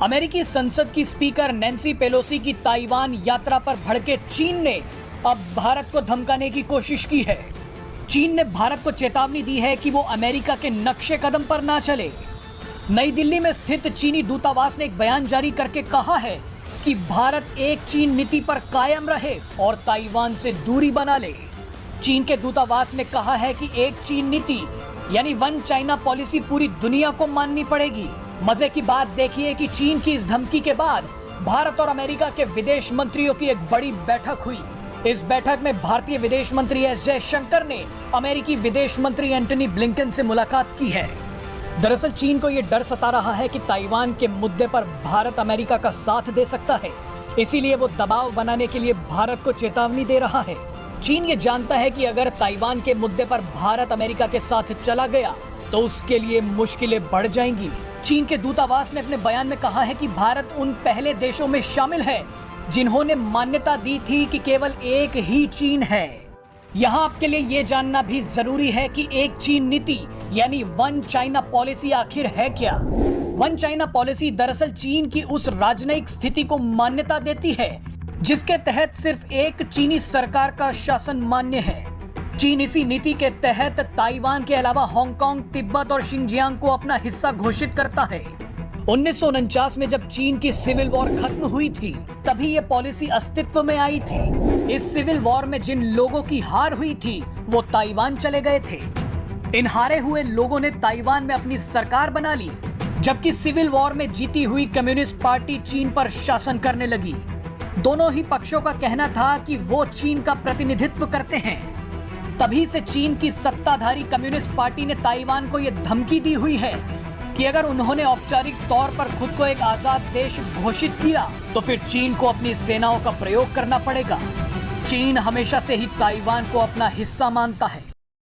अमेरिकी संसद की स्पीकर नैन्सी पेलोसी की ताइवान यात्रा पर भड़के चीन ने अब भारत को धमकाने की कोशिश की है। चीन ने भारत को चेतावनी दी है कि वो अमेरिका के नक्शे कदम पर ना चले। नई दिल्ली में स्थित चीनी दूतावास ने एक बयान जारी करके कहा है कि भारत एक चीन नीति पर कायम रहे और ताइवान से दूरी बना ले। चीन के दूतावास ने कहा है कि एक चीन नीति यानी वन चाइना पॉलिसी पूरी दुनिया को माननी पड़ेगी। मजे की बात देखिए कि चीन की इस धमकी के बाद भारत और अमेरिका के विदेश मंत्रियों की एक बड़ी बैठक हुई। इस बैठक में भारतीय विदेश मंत्री एस जयशंकर ने अमेरिकी विदेश मंत्री एंटनी ब्लिंकन से मुलाकात की है। दरअसल चीन को यह डर सता रहा है कि ताइवान के मुद्दे पर भारत अमेरिका का साथ दे सकता है, इसीलिए वो दबाव बनाने के लिए भारत को चेतावनी दे रहा है। चीन ये जानता है कि अगर ताइवान के मुद्दे पर भारत अमेरिका के साथ चला गया तो उसके लिए मुश्किलें बढ़ जाएंगी। चीन के दूतावास ने अपने बयान में कहा है कि भारत उन पहले देशों में शामिल है जिन्होंने मान्यता दी थी कि केवल एक ही चीन है। यहाँ आपके लिए ये जानना भी जरूरी है कि एक चीन नीति यानी वन चाइना पॉलिसी आखिर है क्या। वन चाइना पॉलिसी दरअसल चीन की उस राजनयिक स्थिति को मान्यता देती है जिसके तहत सिर्फ एक चीनी सरकार का शासन मान्य है। चीन इसी नीति के तहत ताइवान के अलावा हांगकांग, तिब्बत और शिनजियांग को अपना हिस्सा घोषित करता है। 1949 में जब चीन की सिविल वॉर खत्म हुई थी तभी ये पॉलिसी अस्तित्व में आई थी। इस सिविल वॉर में जिन लोगों की हार हुई थी वो ताइवान चले गए थे। इन हारे हुए लोगों ने ताइवान में अपनी सरकार बना ली, जबकि सिविल वॉर में जीती हुई कम्युनिस्ट पार्टी चीन पर शासन करने लगी। दोनों ही पक्षों का कहना था कि वो चीन का प्रतिनिधित्व करते हैं। तभी से चीन की सत्ताधारी कम्युनिस्ट पार्टी ने ताइवान को यह धमकी दी हुई है कि अगर उन्होंने औपचारिक तौर पर खुद को एक आजाद देश घोषित किया तो फिर चीन को अपनी सेनाओं का प्रयोग करना पड़ेगा। चीन हमेशा से ही ताइवान को अपना हिस्सा मानता है।